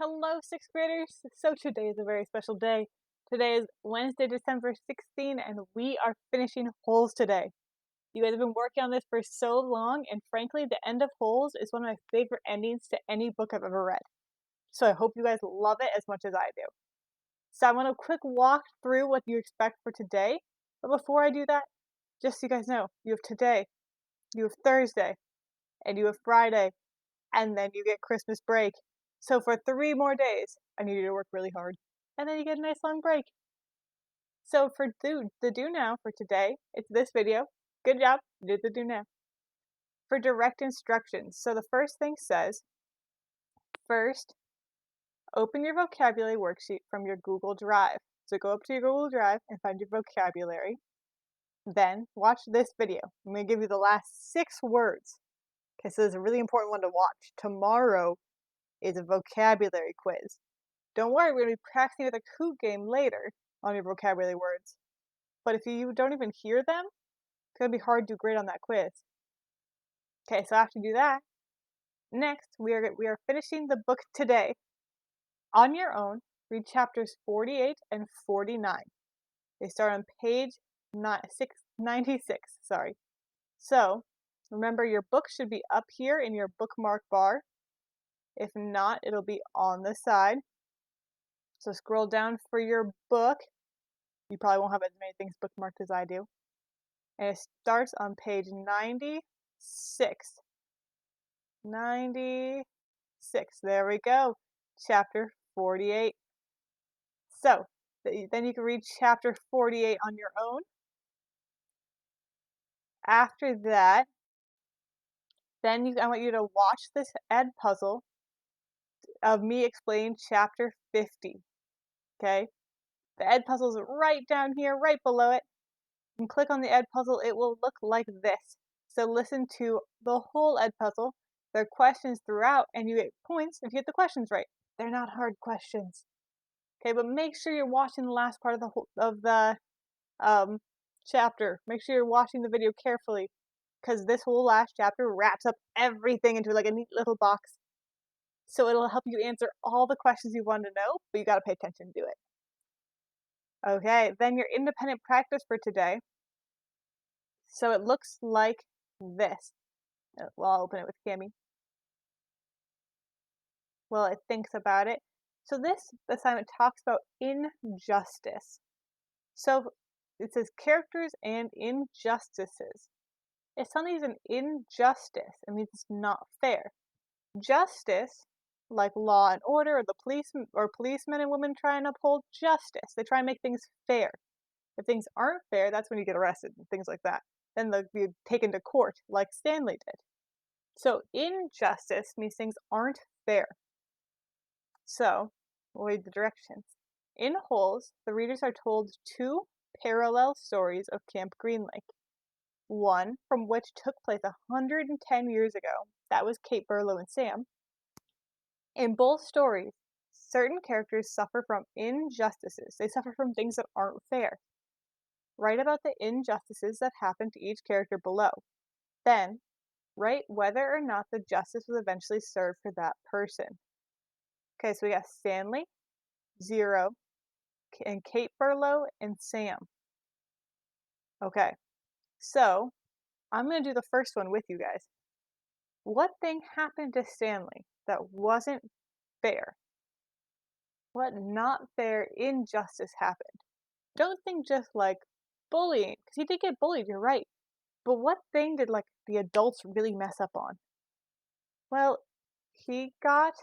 Hello, sixth graders. So today is a very special day. Today is Wednesday, December 16, and we are finishing Holes today. You guys have been working on this for so long, and frankly, the end of Holes is one of my favorite endings to any book I've ever read. So I hope you guys love it as much as I do. So I want to quick walk through what you expect for today. But before I do that, just so you guys know, you have today, you have Thursday, and you have Friday, and then you get Christmas break. So for 3 more days, I need you to work really hard, and then you get a nice long break. So for the do now for today, it's this video. Good job, you did the do now. For direct instructions, so the first thing says, first, open your vocabulary worksheet from your Google Drive. So go up to your Google Drive and find your vocabulary. Then watch this video. I'm gonna give you the last 6 words. Okay, so this is a really important one to watch. Tomorrow is a vocabulary quiz. Don't worry, we're going to be practicing with a Kahoot game later on your vocabulary words. But if you don't even hear them, it's going to be hard to do great on that quiz. Okay, so after you do that, next we are finishing the book today. On your own, read chapters 48 and 49. They start on page 96. Sorry. So remember, your book should be up here in your bookmark bar. If not, it'll be on the side. So scroll down for your book. You probably won't have as many things bookmarked as I do. And it starts on page 96. 96. There we go. Chapter 48. So, then you can read chapter 48 on your own. After that, I want you to watch this Edpuzzle of me explaining chapter 50. Okay? The Edpuzzle is right down here, right below it. And click on the Edpuzzle, it will look like this. So listen to the whole Edpuzzle. There are questions throughout, and you get points if you get the questions right. They're not hard questions. Okay, but make sure you're watching the last part of the um, chapter. Make sure you're watching the video carefully, because this whole last chapter wraps up everything into like a neat little box. So it'll help you answer all the questions you want to know, but you got to pay attention to it. Okay, then your independent practice for today. So it looks like this. Well, I'll open it with Cami. Well, it thinks about it. So this assignment talks about injustice. So it says characters and injustices. If something's an injustice, it means it's not fair. Justice, like law and order, or the policemen and women try and uphold justice. They try and make things fair. If things aren't fair, that's when you get arrested and things like that. Then they'll be taken to court, like Stanley did. So injustice means things aren't fair. So we'll read the directions. In Holes, the readers are told 2 parallel stories of Camp Green Lake. One from which took place 110 years ago. That was Kate Burlow and Sam. In both stories, certain characters suffer from injustices. They suffer from things that aren't fair. Write about the injustices that happen to each character below. Then, write whether or not the justice was eventually served for that person. Okay, so we got Stanley, Zero, and Kate Burlow and Sam. Okay, so I'm going to do the first one with you guys. What thing happened to Stanley that wasn't fair? What not fair injustice happened? Don't think just like bullying, because he did get bullied, you're right. But what thing did like the adults really mess up on? Well, he got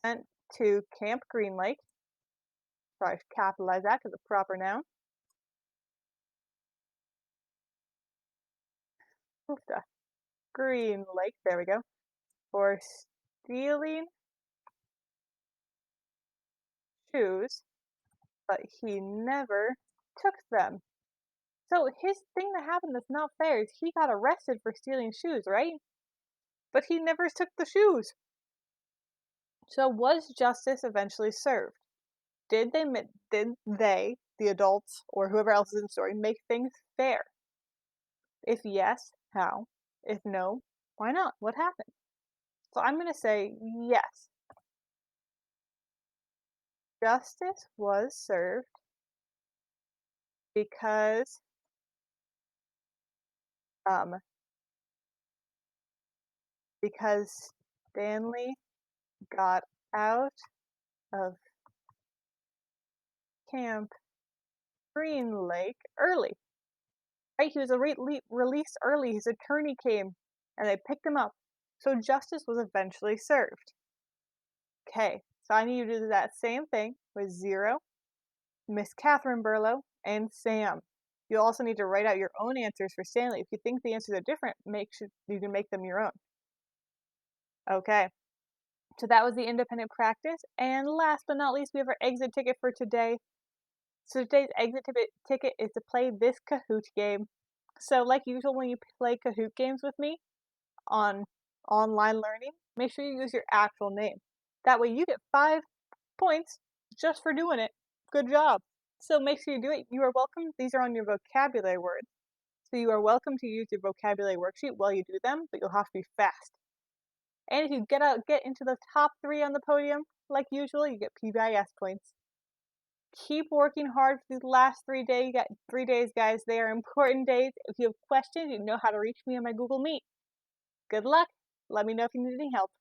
sent to Camp Green Lake. Probably should capitalize that because it's a proper noun. Oofta. Green Lake, there we go. For stealing shoes, but he never took them. So his thing that happened that's not fair is he got arrested for stealing shoes, right? But he never took the shoes. So was justice eventually served? Did they, the adults or whoever else is in the story, make things fair? If yes, how? If no, why not? What happened? So I'm going to say yes. Justice was served because um because Stanley got out of Camp Green Lake early. Right? He was released early. His attorney came and they picked him up. So justice was eventually served. Okay, so I need you to do that same thing with Zero, Miss Catherine Burlow, and Sam. You also need to write out your own answers for Stanley. If you think the answers are different, make sure you can make them your own. Okay, so that was the independent practice. And last but not least, we have our exit ticket for today. So today's ticket is to play this Kahoot game. So like usual, when you play Kahoot games with me on online learning, make sure you use your actual name. That way you get 5 points just for doing it. Good job. So make sure you do it. You are welcome. These are on your vocabulary words. So you are welcome to use your vocabulary worksheet while you do them, but you'll have to be fast. And if you get into the top 3 on the podium, like usual, you get PBIS points. Keep working hard for these last 3 days. You got 3 days, guys. They are important days. If you have questions, you know how to reach me on my Google Meet. Good luck. Let me know if you need any help.